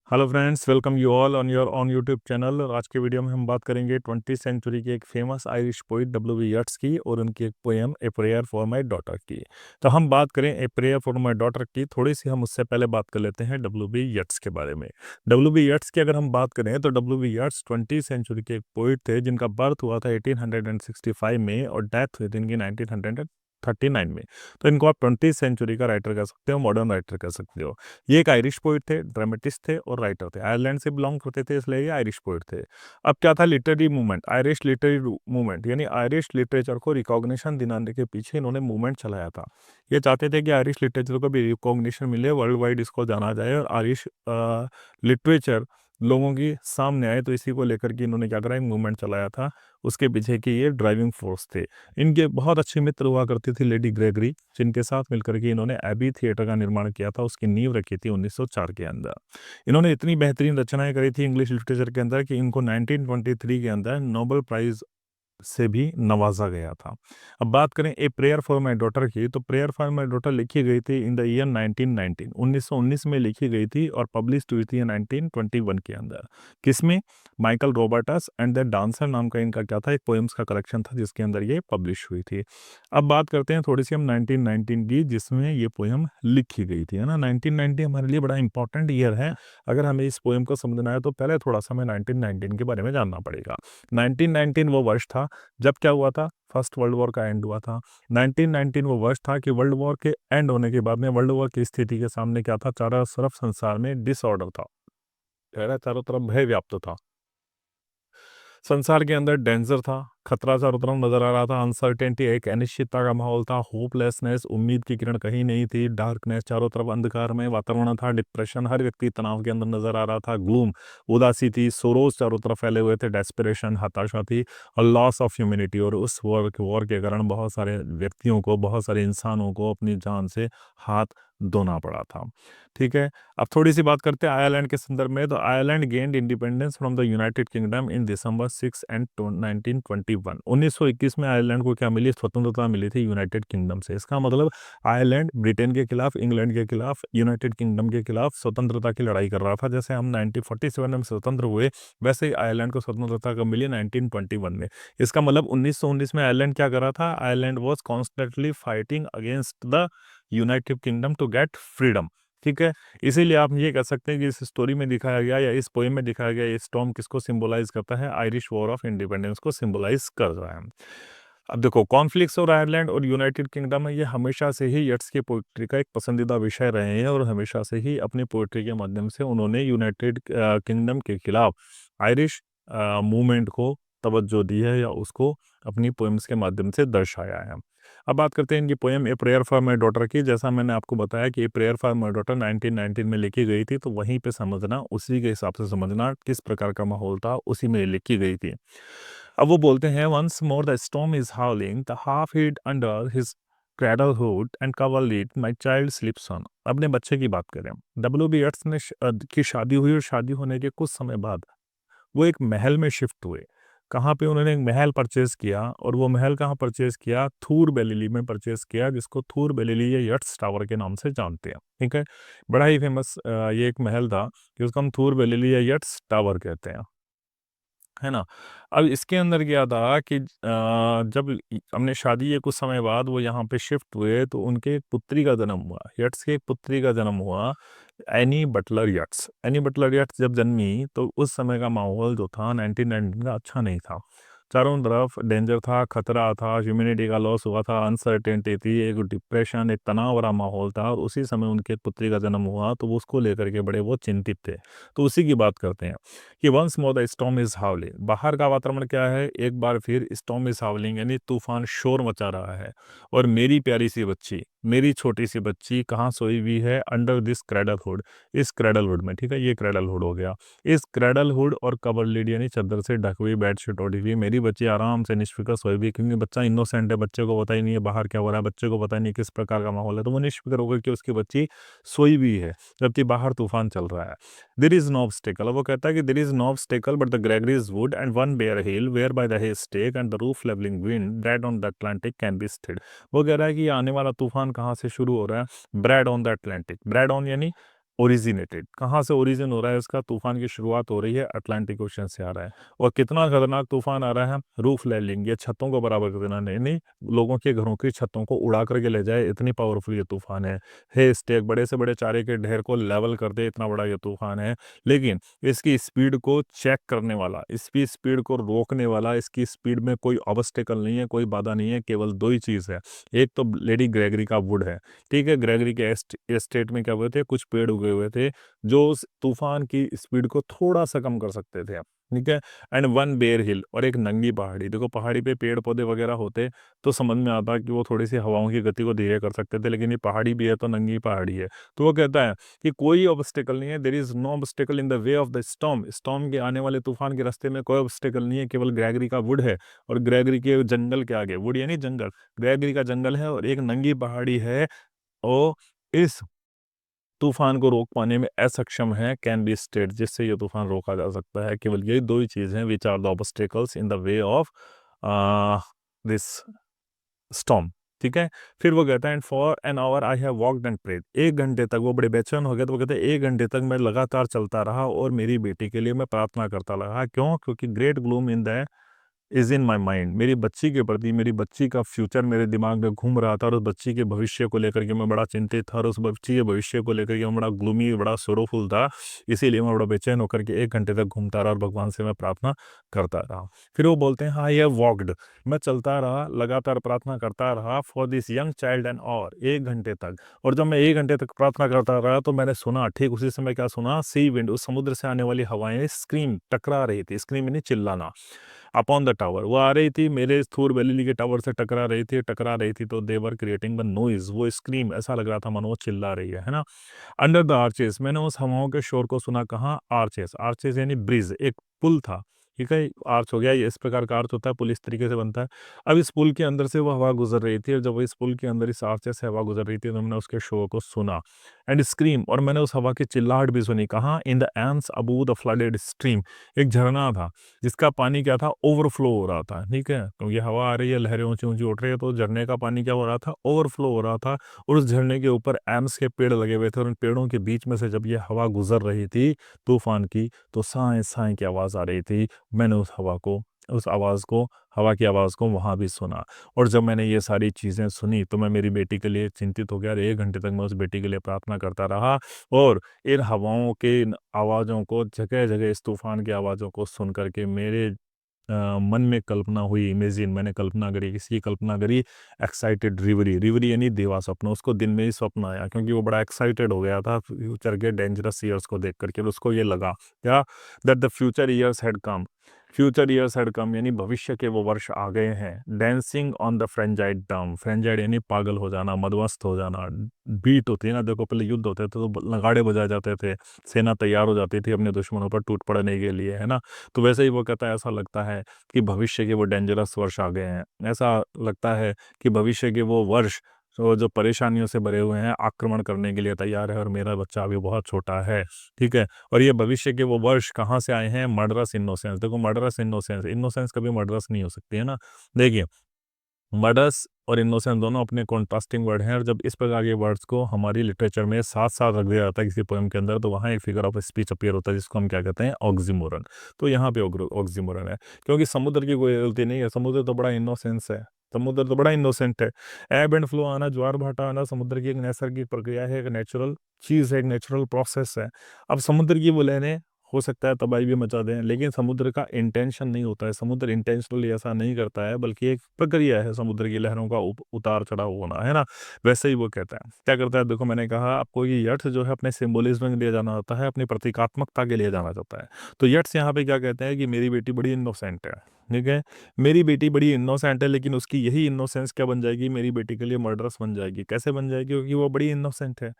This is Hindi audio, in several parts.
Hello friends, welcome you all on your on YouTube channel. और आज के वीडियो में हम बात करेंगे 20th सेंचुरी के एक famous Irish poet W B Yeats की और उनकी एक poem a prayer for my daughter की। तो हम बात करें a prayer for my daughter की, थोड़ी सी हम उससे पहले बात कर लेते हैं डब्ल्यू बी यट्स के बारे में। डब्ल्यू बी यट्स की अगर हम बात करें तो डब्ल्यू बी यट्स 20th सेंचुरी के एक पोइट थे जिनका बर्थ हुआ था 1865 में और डेथ हुई थी इनकी 1939 में। तो इनको आप 20th सेंचुरी का राइटर कह सकते हो, मॉडर्न राइटर कह सकते हो। ये एक आयरिश पोइट थे, ड्रामेटिस्ट थे और राइटर थे। आयरलैंड से बिलोंग करते थे, इसलिए ये आयरिश पोइट थे। अब क्या था literary movement, Irish literary movement, यानी आयरिश लिटरेचर को रिकॉग्निशन दिलाने के पीछे इन्होंने मूवमेंट चलाया था। ये चाहते थे कि आयरिश लिटरेचर को भी रिकॉग्निशन मिले, वर्ल्ड वाइड इसको जाना जाए और आयरिश लिटरेचर लोगों की सामने आए। तो इसी को लेकर के इन्होंने क्या करा, एक मूवमेंट चलाया था। उसके पीछे की ये ड्राइविंग फोर्स थे। इनके बहुत अच्छे मित्र हुआ करती थी लेडी ग्रेगरी, जिनके साथ मिलकर के इन्होंने एबी थिएटर का निर्माण किया था। उसकी नींव रखी थी 1904 के अंदर। इन्होंने इतनी बेहतरीन रचनाएं करी थी इंग्लिश लिटरेचर के अंदर कि इनको 1923 के अंदर नोबेल प्राइज से भी नवाजा गया था। अब बात करें a prayer for my daughter की, तो प्रेयर फॉर माय डॉटर लिखी गई थी इन द ईयर 1919 1919 में लिखी गई थी और पब्लिश हुई थी 1921 के अंदर। किसमें? Michael Roberts and the dancer नाम का इनका क्या था, एक पोएम्स का कलेक्शन था जिसके अंदर ये पब्लिश हुई थी। अब बात करते हैं थोड़ी सी हम 1919 की, जिसमें ये पोएम लिखी गई थी, है ना। 1990 हमारे लिए बड़ा इंपॉर्टेंट ईयर है। अगर हमें इस पोएम को समझना है तो पहले थोड़ा सा हमें 1919 के बारे में जानना पड़ेगा। 1919 वो वर्ष था जब क्या हुआ था, फर्स्ट वर्ल्ड वॉर का एंड हुआ था। 1919 वो वर्ष था कि वर्ल्ड वॉर के एंड होने के बाद में वर्ल्ड वॉर की स्थिति के सामने क्या था, चारों तरफ संसार में डिसऑर्डर था, चारों तरफ भय व्याप्त था। संसार के अंदर डेंजर था, खतरा चारों तरफ नजर आ रहा था, अनसर्टेनिटी, एक अनिश्चितता का माहौल था, होपलेसनेस, उम्मीद की किरण कहीं नहीं थी, डार्कनेस, चारों तरफ अंधकार में वातावरण था, डिप्रेशन, हर व्यक्ति तनाव के अंदर नजर आ रहा था, ग्लूम, उदासी थी, सोरोस चारों तरफ फैले हुए थे, डेस्पिरेशन, हताशा थी और लॉस ऑफ ह्यूमैनिटी। और उस वॉर के कारण बहुत सारे व्यक्तियों को, बहुत सारे इंसानों को अपनी जान से हाथ धोना पड़ा था। ठीक है। अब थोड़ी सी बात करते हैं आयरलैंड के संदर्भ में। तो Ireland gained independence from the United kingdom in December 6 and 1921। 1921 में आयरलैंड को क्या मिली, स्वतंत्रता मिली थी यूनाइटेड किंगडम से। इसका मतलब आयरलैंड ब्रिटेन के खिलाफ, इंग्लैंड के खिलाफ, यूनाइटेड किंगडम के खिलाफ स्वतंत्रता की लड़ाई कर रहा था। जैसे हम 1947 में स्वतंत्र हुए, वैसे ही आयरलैंड को स्वतंत्रता कब मिली, 1921 में। इसका मतलब 1919 में आयरलैंड क्या कर रहा था, Ireland was constantly fighting against the United Kingdom to get freedom. ठीक है। इसीलिए आप ये कह सकते हैं कि इस स्टोरी में दिखाया गया या इस पोएम में दिखाया गया ये स्टॉर्म किसको सिंबलाइज करता है, आयरिश वॉर ऑफ इंडिपेंडेंस को सिंबलाइज कर रहा है। अब देखो, कॉन्फ्लिक्ट्स और आयरलैंड और यूनाइटेड किंगडम है, ये हमेशा से ही यट्स की पोइट्री का एक पसंदीदा विषय रहे हैं और हमेशा से ही अपनी पोइट्री के माध्यम से उन्होंने यूनाइटेड किंगडम के खिलाफ आयरिश मूवमेंट को तवज्जो दी है या उसको अपनी पोएम्स के माध्यम से दर्शाया है। अब बात करते हैं इनकी poem a prayer for my daughter की। जैसा मैंने आपको बताया कि ए प्रेयर फॉर माय डॉटर 1919 में लिखी गई थी, तो वहीं पे समझना, उसी के हिसाब से समझना किस प्रकार का माहौल था, उसी में लिखी गई थी। अब वो बोलते हैं, once more the storm is howling, the half hid under his cradle hood and cover lid, my child sleeps on। अपने बच्चे की बात करें, डब्ल्यू बी येट्स ने की शादी हुई और शादी होने के कुछ समय बाद वो एक महल में शिफ्ट हुए। कहाँ पे उन्होंने एक महल परचेज किया, और वो महल कहाँ परचेज किया, थूर बेलिली में परचेज किया, जिसको थूर बेलिली या यट्स टावर के नाम से जानते हैं। ठीक है। बड़ा ही फेमस ये एक महल था कि उसको हम थूर बेलिली या यट्स टावर कहते हैं, है ना। अब इसके अंदर क्या था कि जब हमने शादी के कुछ समय बाद वो यहाँ पे शिफ्ट हुए तो उनके एक पुत्री का जन्म हुआ, यट्स की एक पुत्री का जन्म हुआ, एनी बटलर यट्स। एनी बटलर यट्स जब जन्मी तो उस समय का माहौल जो था 1919 का अच्छा नहीं था। चारों तरफ डेंजर था, खतरा था, ह्यूमैनिटी का लॉस हुआ था, अनसर्टेनिटी थी, एक डिप्रेशन, एक तनाव भरा माहौल था। और उसी समय उनके पुत्री का जन्म हुआ तो वो उसको लेकर के बड़े वो चिंतित थे। तो उसी की बात करते हैं कि once more the storm is howling, बाहर का वातावरण क्या है, एक बार फिर स्टॉर्म इज हाउलिंग, यानी तूफान शोर मचा रहा है। और मेरी प्यारी सी बच्ची, मेरी छोटी सी बच्ची कहाँ सोई हुई है, अंडर दिस क्रेडल हुड, इस क्रेडल हुड में। ठीक है, ये क्रेडल हुड हो गया। इस क्रेडल हुड और कवर लीड यानी चादर से ढक हुई, बेडशीट ओढ़ी हुई मेरी बच्ची आराम से निष्फिक्र सोई हुई, क्योंकि बच्चा इनोसेंट है, बच्चे को पता ही नहीं है बाहर क्या हो रहा है, बच्चे को पता नहीं किस प्रकार का माहौल है, तो वो निष्फिक्र होकर कि उसकी बच्ची सोई हुई है जबकि बाहर तूफान चल रहा है। देर इज नो ऑब्स्टेकल, वो कहता है कि there is no obstacle but the Gregory's wood and one bare hill whereby the haystack and the roof levelling wind bred on the Atlantic can be stayed. वो कह रहा है कि ये आने वाला तूफान कहाँ से शुरू हो रहा है, bread on the Atlantic. Bread on यानी ओरिजिनेटेड, कहाँ से ओरिजिन हो रहा है इसका? तूफान की शुरुआत हो रही है अटलांटिक ओशन से आ रहा है। और कितना खतरनाक तूफान आ रहा है, रूफ लैंडिंग, ये छतों को बराबर कर देना, नहीं नहीं, लोगों के घरों की छतों को उड़ा करके ले जाए, इतनी पावरफुल ये तूफान है स्टेक, बड़े से बड़े चारे के ढेर को लेवल कर दे, इतना बड़ा ये तूफान है। लेकिन इसकी स्पीड को चेक करने वाला, इसकी स्पीड को रोकने वाला, इसकी स्पीड में कोई ऑब्स्टेकल नहीं है, कोई बाधा नहीं है, केवल दो ही चीज़ है। एक तो लेडी ग्रेगरी का वुड है, ठीक है, ग्रेगरी के एस्टेट में क्या हुए थे, कुछ पेड़ उगे हुए थे जो उस तूफान की स्पीड को थोड़ा सा कम कर सकते थे, ठीक है। एंड वन बेयर हिल, और एक नंगी पहाड़ी। देखो पहाड़ी पे पेड़ पौधे वगैरह होते तो समझ में आता कि वो थोड़ी सी हवाओं की गति को धीरे कर सकते थे, लेकिन ये पहाड़ी भी है तो नंगी पहाड़ी है। तो वो कहता है कि कोई ऑब्स्टेकल नहीं है, there is no obstacle in the way of the storm, storm के आने वाले तूफान के रास्ते में कोई ऑब्स्टेकल नहीं है, केवल ग्रेगरी का वुड है। और ग्रेगरी के जंगल के आगे, वुड यानी जंगल, ग्रेगरी का जंगल है और एक नंगी पहाड़ी है। और इस तूफान को रोक पाने में असक्षम है कैन बी स्टेट, जिससे ये तूफान रोका जा सकता है। केवल यही दो ही चीज़ हैं, which are the obstacles in the way of this storm, ठीक है। फिर वो कहता है and for an hour I have walked and prayed, 1 घंटे तक, वो बड़े बेचैन हो गए तो वो कहते हैं 1 घंटे तक मैं लगातार चलता रहा और मेरी बेटी के लिए मैं प्रार्थना करता रहा। क्यों? क्योंकि great gloom in the is in my mind, मेरी बच्ची के प्रति, मेरी बच्ची का फ्यूचर मेरे दिमाग में घूम रहा था और उस बच्ची के भविष्य को लेकर के मैं बड़ा चिंतित था और उस बच्ची के भविष्य को लेकर के मैं बड़ा ग्लूमी, बड़ा सोरोफुल था। इसीलिए मैं बड़ा बेचैन होकर के 1 घंटे तक घूमता रहा और भगवान से मैं प्रार्थना करता रहा। फिर वो बोलते हैं हाँ ये वॉकड, मैं चलता रहा, लगातार प्रार्थना करता रहा for this young child and और 1 घंटे तक। और जब मैं 1 घंटे तक प्रार्थना करता रहा तो मैंने सुना, ठीक उसी समय क्या सुना, सी विंड, उस समुद्र से आने वाली हवाएं स्क्रीम, टकरा रही थी, स्क्रीम यानी चिल्लाना, अपॉन द टावर, वो आ रही थी मेरे थूर वैली के टावर से टकरा रही थी तो देवर क्रिएटिंग द नॉइज, वो स्क्रीम ऐसा लग रहा था मानो वो चिल्ला रही है ना। अंडर द आर्चेस, मैंने उस हवाओं के शोर को सुना, कहाँ? आर्चेस, आर्चेस यानी ब्रिज, एक पुल था, ठीक है, आर्च हो गया, ये इस प्रकार का आर्च होता है, पुल इस तरीके से बनता है। अब इस पुल के अंदर से वो हवा गुजर रही थी और जब वो इस पुल के अंदर इस आर्चेस से हवा गुजर रही थी तो मैंने उसके शोर को सुना एंड स्क्रीम, और मैंने उस हवा की चिल्लाहट भी सुनी, कहाँ? In the AIIMS Abu the flooded stream, एक झरना था जिसका पानी क्या था, ओवरफ्लो हो रहा था, ठीक है, क्योंकि हवा आ रही है, लहरें ऊंची ऊंची उठ रही है, तो झरने का पानी क्या हो रहा था, ओवरफ्लो हो रहा था। और उस झरने के ऊपर एम्स के पेड़ लगे हुए थे और उन पेड़ों के बीच में से जब ये हवा गुजर रही थी तूफान की, तो साए साए की आवाज़ आ रही थी। मैंने उस हवा को, उस आवाज़ को, हवा की आवाज़ को वहाँ भी सुना। और जब मैंने ये सारी चीज़ें सुनी तो मैं मेरी बेटी के लिए चिंतित हो गया और 1 घंटे तक मैं उस बेटी के लिए प्रार्थना करता रहा। और इन हवाओं के, इन आवाज़ों को, जगह जगह इस तूफान की आवाज़ों को सुन करके मेरे मन में कल्पना हुई, इमेजिन, मैंने कल्पना करी, किसी की कल्पना करी, एक्साइटेड रिवरी, रिवरी यानी देवा स्वप्न, उसको दिन में ही स्वप्न आया क्योंकि वो बड़ा एक्साइटेड हो गया था फ्यूचर के डेंजरस ईयर्स को देख करके, और उसको ये लगा क्या, that the future years had come, future years had come यानी भविष्य के वो वर्ष आ गए हैं। डांसिंग ऑन द फ्रेंजाइड डम, फ्रेंजाइड यानी पागल हो जाना, मदमस्त हो जाना। बीट होती है ना, देखो पहले युद्ध होते थे तो नगाड़े बजाए जाते थे, सेना तैयार हो जाती थी अपने दुश्मनों पर टूट पड़ने के लिए, है ना। तो वैसे ही वो कहता है, ऐसा लगता है कि भविष्य के वो डेंजरस वर्ष आ गए हैं, ऐसा लगता है कि भविष्य के वो वर्ष तो जो परेशानियों से भरे हुए हैं, आक्रमण करने के लिए तैयार है और मेरा बच्चा अभी बहुत छोटा है, ठीक है। और ये भविष्य के वो वर्ष कहाँ से आए हैं? मर्डरस इनोसेंस, देखो मर्डरस इनोसेंस, इनोसेंस कभी मर्डरस नहीं हो सकती है ना। देखिए मर्डरस और इनोसेंस दोनों अपने कॉन्ट्रास्टिंग वर्ड हैं, और जब इस प्रकार के वर्ड्स को हमारी लिटरेचर में साथ साथ रख दिया जाता है किसी पोएम के अंदर तो वहाँ एक फिगर ऑफ स्पीच अपीयर होता है जिसको हम क्या कहते हैं, ऑक्सीमोरन। तो यहाँ पे ऑक्सीमोरन है, क्योंकि समुद्र की कोई गलती नहीं है, समुद्र तो बड़ा इनोसेंस है, समुद्र तो बड़ा इनोसेंट है। एब एंड फ्लो आना, ज्वार भाटा आना समुद्र की एक नैसर्गिक प्रक्रिया है, एक नेचुरल चीज़ है, एक नेचुरल प्रोसेस है। अब समुद्र की वो लहरें हो सकता है तबाही भी मचा दें, लेकिन समुद्र का इंटेंशन नहीं होता है, समुद्र इंटेंशनली ऐसा नहीं करता है, बल्कि एक प्रक्रिया है समुद्र की लहरों का उतार चढ़ाव होना, है ना। वैसे ही वो कहता है, क्या करता है, देखो मैंने कहा आपको ये यट्स जो है अपने सिंबोलिज्म के लिए जाना जाता है, अपनी प्रतीकात्मकता के लिए जाना जाता है। तो यट्स यहाँ पे क्या कहते हैं कि मेरी बेटी बड़ी इनोसेंट है, ठीक है, मेरी बेटी बड़ी इनोसेंट है, लेकिन उसकी यही इनोसेंस क्या बन जाएगी, मेरी बेटी के लिए मर्डरस बन जाएगी। कैसे बन जाएगी? क्योंकि वो बड़ी इनोसेंट है।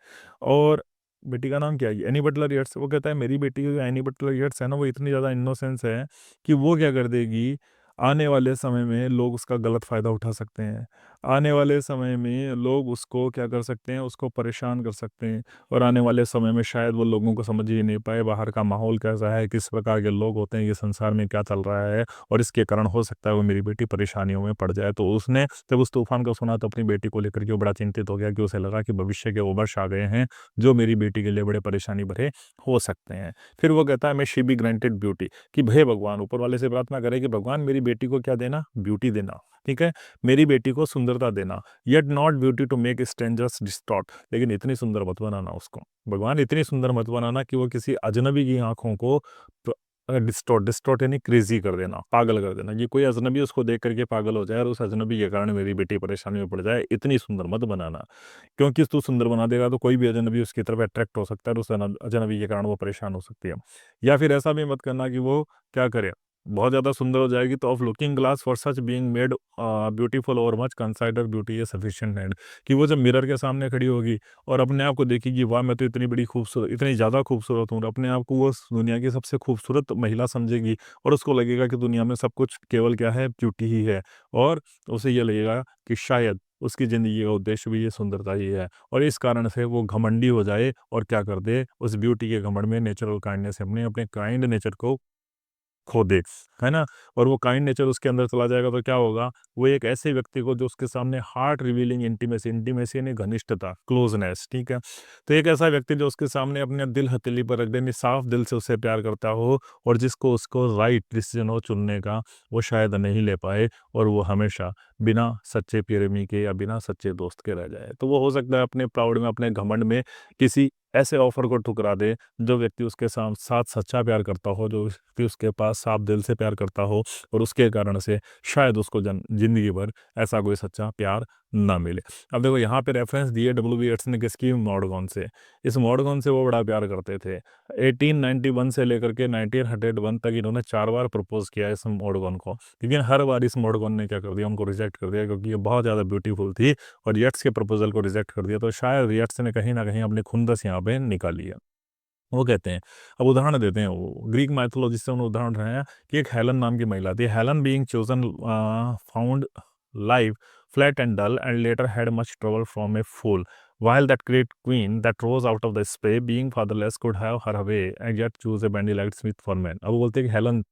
और बेटी का नाम क्या है? Annie Butler Yeats. वो कहता है मेरी बेटी जो एनी बटलर येट्स है ना, वो इतनी ज़्यादा इनोसेंस है कि वो क्या कर देगी, आने वाले समय में लोग उसका गलत फ़ायदा उठा सकते हैं। आने वाले समय में लोग उसको क्या कर सकते हैं, उसको परेशान कर सकते हैं। और आने वाले समय में शायद वो लोगों को समझ ही नहीं पाए बाहर का माहौल कैसा है, किस प्रकार के लोग होते हैं, ये संसार में क्या चल रहा है। और इसके कारण हो सकता है वो मेरी बेटी परेशानियों में पड़ जाए। तो उसने जब उस तूफान को सुना तो अपनी बेटी को लेकर के वो बड़ा चिंतित हो गया, कि उसे लगा कि भविष्य के वो वर्ष आ गए हैं जो मेरी बेटी के लिए बड़े परेशानी भरे हो सकते हैं। फिर वो कहता है, मैं शी बी ग्रांटेड ब्यूटी, कि हे भगवान, ऊपर वाले से प्रार्थना करें कि भगवान मेरी बेटी को क्या देना, ब्यूटी देना। ठीक है, मेरी बेटी को सुंदरता देना। Yet not beauty to make strangers distort, लेकिन इतनी सुंदर मत बनाना उसको, भगवान इतनी सुंदर मत बनाना कि वो किसी अजनबी की आंखों को डिस्टॉर्ट, डिस्टॉर्ट यानी क्रेजी कर देना, पागल कर देना, ये कोई अजनबी उसको देख करके पागल हो जाए और उस अजनबी के कारण मेरी बेटी परेशानी में पड़ जाए, इतनी सुंदर मत बनाना। क्योंकि तू सुंदर बना देगा तो कोई भी अजनबी उसकी तरफ अट्रैक्ट हो सकता है और उस अजनबी के कारण वो परेशान हो सकती है। या फिर ऐसा भी मत करना कि वो क्या करे, बहुत ज़्यादा सुंदर हो जाएगी तो of looking glass for such being made beautiful overmuch consider beauty a sufficient end, कि वो जब मिरर के सामने खड़ी होगी और अपने आप को देखेगी, वाह मैं तो इतनी बड़ी खूबसूरत, इतनी ज़्यादा खूबसूरत हूँ, अपने आप को वो दुनिया की सबसे खूबसूरत महिला समझेगी। और उसको लगेगा कि दुनिया में सब कुछ केवल क्या है, ब्यूटी ही है। और उसे ये लगेगा कि शायद उसकी ज़िंदगी का उद्देश्य भी ये सुंदरता ही है। और इस कारण से वो घमंडी हो जाए और क्या कर दे, उस ब्यूटी के घमंड में नेचुरल काइंडनेस अपने अपने काइंड नेचर को खो दे, है ना? और वो काइंड नेचर उसके अंदर चला जाएगा तो क्या होगा, वो एक ऐसे व्यक्ति को जो उसके सामने हार्ट रिवीलिंग इंटीमेसी, इंटीमेसी यानी घनिष्ठता, क्लोज़नेस, ठीक है? तो एक ऐसा व्यक्ति जो उसके सामने अपने दिल हथेली पर रख दे, यानी साफ दिल से उससे प्यार करता हो और जिसको उसको राइट डिसीज़न हो चुनने का, वो शायद नहीं ले पाए और वो हमेशा बिना सच्चे प्रेमी के या बिना सच्चे दोस्त के रह जाए। तो वो हो सकता है अपने प्राउड में, अपने घमंड में किसी ऐसे ऑफ़र को ठुकरा दे, जो व्यक्ति उसके साथ सच्चा प्यार करता हो, जो व्यक्ति उसके पास साफ दिल से प्यार करता हो और उसके कारण से शायद उसको ज़िंदगी भर ऐसा कोई सच्चा प्यार ना मिले। अब देखो यहाँ पे रेफ़रेंस दिए डब्ल्यू.बी. येट्स ने किसकी, मॉडगन से। इस मॉडगन से वो बड़ा प्यार करते थे। 1891 से लेकर के 1901 तक इन्होंने 4 बार प्रपोज़ किया इस मॉडगन को। लेकिन हर बार इस मॉडगन ने क्या कर दिया, उनको रिजेक्ट कर दिया, क्योंकि ये बहुत ज़्यादा ब्यूटीफुल थी और येट्स के प्रपोज़ल को रिजेक्ट कर दिया। तो शायद येट्स ने कहीं न कहीं अपनी खुंदस यहाँ पे निकाली है। वो कहते हैं, अब उदाहरण देते हैं, वो ग्रीक माइथोलॉजी से उन्होंने उदाहरण रहे हैं कि एक हेलन नाम की महिला थी। Helen being chosen found life flat and dull and later had much trouble from a fool, while that great queen that rose out of the spray being fatherless could have her way and yet choose a bandy-legged smith for man। अब वो बोलते हैं कि हेलन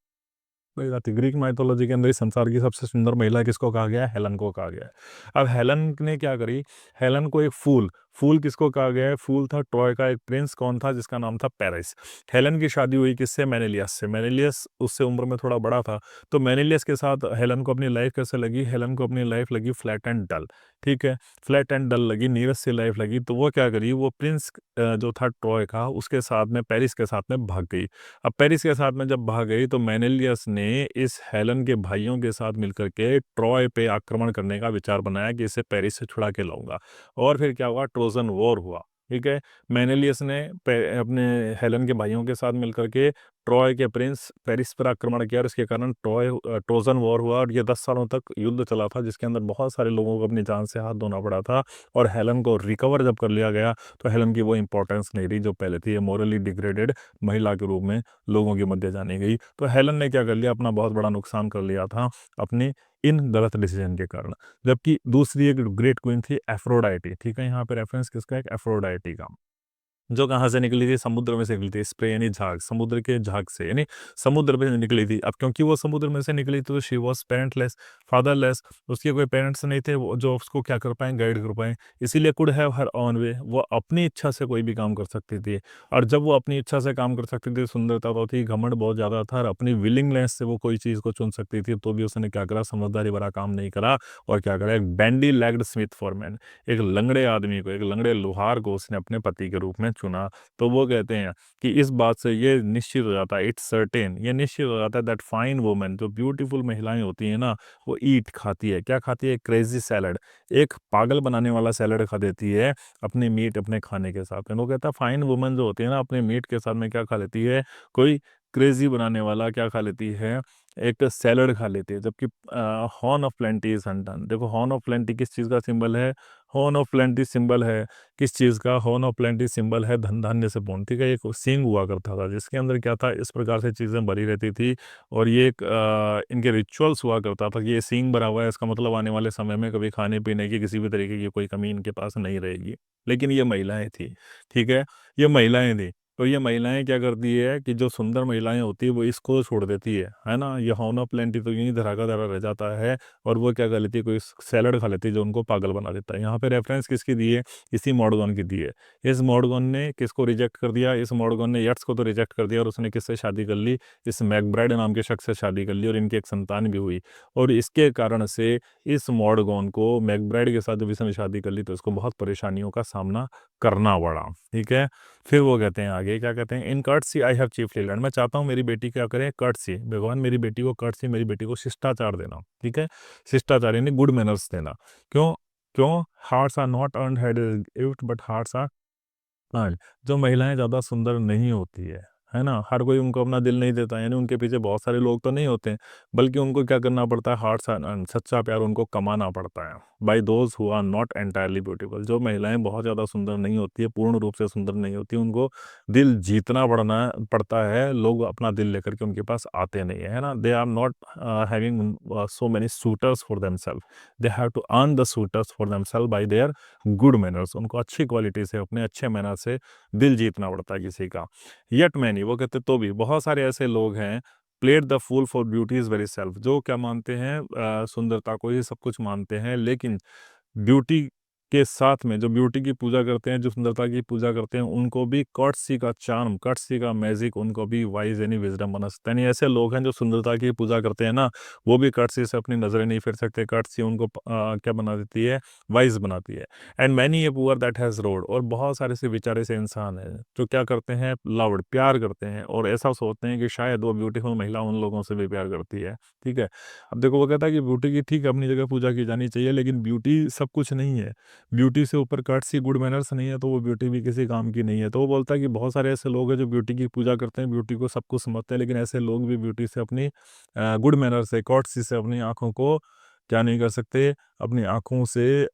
महिला थी। ग्रीक माइथोलॉजी के अंदर इस संसार की सबसे सुंदर महिला किसको कहा गया है, हेलन को कहा गया है। अब हेलन ने क्या करी, हेलन को एक फूल, फूल किसको कहा गया है, फूल था ट्रॉय का एक प्रिंस, कौन था, जिसका नाम था पेरिस। हेलन की शादी हुई किससे, मेनेलियस से। मेनेलियस उससे उम्र में थोड़ा बड़ा था। तो मेनेलियस के साथ हेलन को अपनी लाइफ कैसे लगी, हेलन को अपनी लाइफ लगी फ्लैट एंड डल। ठीक है, फ्लैट एंड डल लगी, नीरस सी लाइफ लगी। तो वो क्या करी, वो प्रिंस जो था ट्रॉय का, उसके साथ में, पेरिस के साथ में भाग गई। अब पेरिस के साथ में जब भाग गई तो मेनेलियस ने इस हेलन के भाइयों के साथ मिलकर के ट्रॉय पे आक्रमण करने का विचार बनाया कि इसे पेरिस से छुड़ा के लाऊंगा। और फिर क्या हुआ, ट्रोजन वॉर हुआ। ठीक है, मेनेलियस ने अपने हेलन के भाइयों के साथ मिलकर के ट्रॉय के प्रिंस पेरिस पर आक्रमण किया और इसके कारण ट्रोजन वॉर हुआ और ये 10 सालों तक युद्ध चला था, जिसके अंदर बहुत सारे लोगों को अपनी जान से हाथ धोना पड़ा था। और हेलन को रिकवर जब कर लिया गया तो हेलन की वो इंपॉर्टेंस नहीं रही जो पहले थी, ये मोरली डिग्रेडेड महिला के रूप में लोगों के मध्य जाने गई। तो हेलन ने क्या कर लिया, अपना बहुत बड़ा नुकसान कर लिया था अपने इन गलत डिसीजन के कारण। जबकि दूसरी एक ग्रेट क्वीन थी एफ्रोडाइटी। ठीक है, यहाँ पे रेफरेंस किसका है, एक एफ्रोडाइटी का, जो कहाँ से निकली थी, समुद्र में से निकली थी। स्प्रे यानी झाग, समुद्र के झाग से, यानी समुद्र में निकली थी। अब क्योंकि वो समुद्र में से निकली थी तो शी वॉज पेरेंटलेस, फादरलेस, उसके कोई पेरेंट्स नहीं थे वो जो उसको क्या कर पाएँ, गाइड कर पाएँ। इसीलिए could have her on way, वो अपनी इच्छा से कोई भी काम कर सकती थी। और जब वो अपनी इच्छा से काम कर सकती थी, सुंदरता तो थी, घमंड बहुत ज़्यादा था और अपनी विलिंगनेस से वो कोई चीज़ को चुन सकती थी, तो भी उसने क्या करा, समझदारी भरा काम नहीं करा और क्या करा, एक बैंडी लेग्ड स्मिथ फॉरमैन, एक लंगड़े आदमी को, एक लंगड़े लोहार को उसने अपने पति के रूप में चुना। तो वो कहते हैं कि इस बात से ये निश्चित हो जाता है, इट्स सर्टेन, ये निश्चित हो जाता है दैट फाइन वुमन, जो ब्यूटीफुल महिलाएं होती हैं ना, वो ईट खाती है, क्या खाती है, क्रेजी सैलड, एक पागल बनाने वाला सैलड खा देती है अपने मीट, अपने खाने के साथ में। वो कहता है फाइन वुमन जो होती है ना, अपने मीट के साथ में क्या खा लेती है, कोई क्रेजी बनाने वाला क्या खा लेती है, एक सैलड खा लेती है। जबकि horn of plenty is undone. देखो हॉर्न ऑफ प्लेंटी किस चीज़ का सिंबल है, हॉर्न ऑफ प्लेंटी सिंबल है किस चीज़ का? हॉर्न ऑफ प्लेंटी सिंबल है धन धान्य से पूर्ण, ठीक है। एक सींग हुआ करता था जिसके अंदर क्या था, इस प्रकार से चीज़ें भरी रहती थी। और ये एक इनके रिचुअल्स हुआ करता था कि ये सींग भरा हुआ है, इसका मतलब आने वाले समय में कभी खाने पीने की किसी भी तरीके की कोई कमी इनके पास नहीं रहेगी। लेकिन ये महिलाएं थी, ठीक है, ये महिलाएं थी। तो ये महिलाएं क्या करती है कि जो सुंदर महिलाएं होती है वो इसको छोड़ देती है ना। ये हॉर्न ऑफ प्लेंटी तो यूं ही धरा का धरा रह जाता है। और वो क्या कर लेती है, कोई सैलड खा लेती है जो उनको पागल बना देता है। यहाँ पे रेफरेंस किसकी दी है? इसी मॉडगन की दी है। इस मॉडगन ने किसको रिजेक्ट कर दिया? इस मॉडगन ने यट्स को तो रिजेक्ट कर दिया, और उसने किससे शादी कर ली? इस मैकब्राइड नाम के शख्स से शादी कर ली, और इनकी एक संतान भी हुई। और इसके कारण से इस मॉडगन को मैकब्राइड के साथ जब इसने शादी कर ली तो इसको बहुत परेशानियों का सामना करना पड़ा, ठीक है। फिर वो कहते हैं आगे, क्या कहते हैं, in courtesy I have chiefly learn, मैं चाहता हूँ मेरी बेटी क्या करे, कर्टसी, भगवान मेरी बेटी को कर्टसी, मेरी बेटी को शिष्टाचार देना, ठीक है। शिष्टाचार यानी गुड मैनर्स देना। क्यों? क्यों? Hearts are not earned had gift but hearts are earned. जो महिलाएं ज़्यादा सुंदर नहीं होती है ना, हर कोई उनको अपना दिल नहीं देता, यानी उनके पीछे बहुत सारे लोग तो नहीं होते हैं, बल्कि उनको क्या करना पड़ता है, हार्ट्स आर अर्नड, सच्चा प्यार उनको कमाना पड़ता है by those who are not entirely beautiful. जो महिलाएं बहुत ज़्यादा सुंदर नहीं होती है, पूर्ण रूप से सुंदर नहीं होती, उनको दिल जीतना पड़ता है। लोग अपना दिल लेकर के उनके पास आते नहीं है ना। They are not having so many suitors for themselves, they have to earn the suitors for themselves by their good manners. उनको अच्छी क्वालिटी से, अपने अच्छे मैनर से दिल जीतना पड़ता है किसी का। यट मैनी, वो कहते तो भी बहुत सारे ऐसे लोग हैं, played the fool for beauty is very self, जो क्या मानते हैं, सुंदरता को ही सब कुछ मानते हैं, लेकिन ब्यूटी के साथ में जो ब्यूटी की पूजा करते हैं, जो सुंदरता की पूजा करते हैं, उनको भी कर्टसी का चार्म, कर्टसी का मैजिक उनको भी वाइज यानी विजडम बना सकता है। यानी ऐसे लोग हैं जो सुंदरता की पूजा करते हैं ना, वो भी कर्टसी से अपनी नजरें नहीं फिर सकते। कर्टसी उनको क्या बना देती है, वाइज बनाती है। And many a poor that has road, और बहुत सारे से बेचारे से इंसान हैं जो क्या करते हैं, लव्ड, प्यार करते हैं, और ऐसा सोचते हैं कि शायद वो ब्यूटीफुल महिला उन लोगों से भी प्यार करती है, ठीक है। अब देखो, वो कहता है कि ब्यूटी की ठीक अपनी जगह पूजा की जानी चाहिए, लेकिन ब्यूटी सब कुछ नहीं है। ब्यूटी से ऊपर कर्टसी गुड मैनर्स नहीं है तो वो ब्यूटी भी किसी काम की नहीं है। तो वो बोलता है कि बहुत सारे ऐसे लोग हैं जो ब्यूटी की पूजा करते हैं, ब्यूटी को सब कुछ समझते हैं, लेकिन ऐसे लोग भी ब्यूटी से, अपनी गुड मैनर से, कर्टसी से अपनी आंखों को क्या नहीं कर सकते, अपनी आंखों से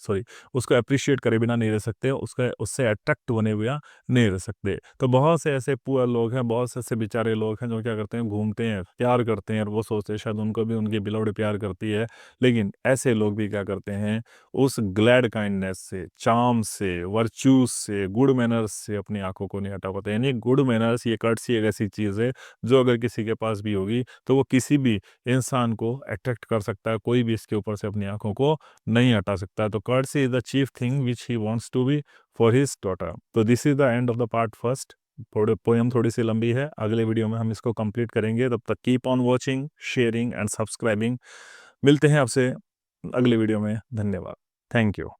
सॉरी, उसको अप्रिशिएट करे बिना नहीं रह सकते, उसका उससे अट्रैक्ट होने बिना नहीं रह सकते। तो बहुत से ऐसे पुअर लोग हैं, बहुत से ऐसे बेचारे लोग हैं जो क्या करते हैं, घूमते हैं, प्यार करते हैं, और वो सोचते हैं शायद उनको भी उनकी बिलोड प्यार करती है। लेकिन ऐसे लोग भी क्या करते हैं, उस ग्लैड काइंडनेस से, चार्म से, वर्च्यूज से, गुड मैनर्स से अपनी आंखों को नहीं हटा पाते। यानी गुड मैनर्स, ये कर्टसी एक ऐसी चीज़ है जो अगर किसी के पास भी होगी तो वो किसी भी इंसान को अट्रैक्ट कर सकता है, कोई भी इसके ऊपर से अपनी आंखों को नहीं हटा सकता। तो courtesy is the chief thing which he wants to be for his daughter. तो this is the end of the part first. थोड़े पोयम थोड़ी सी लंबी है, अगले वीडियो में हम इसको कंप्लीट करेंगे। तब तक keep on watching, sharing and subscribing. मिलते हैं आपसे अगले वीडियो में। धन्यवाद। Thank you.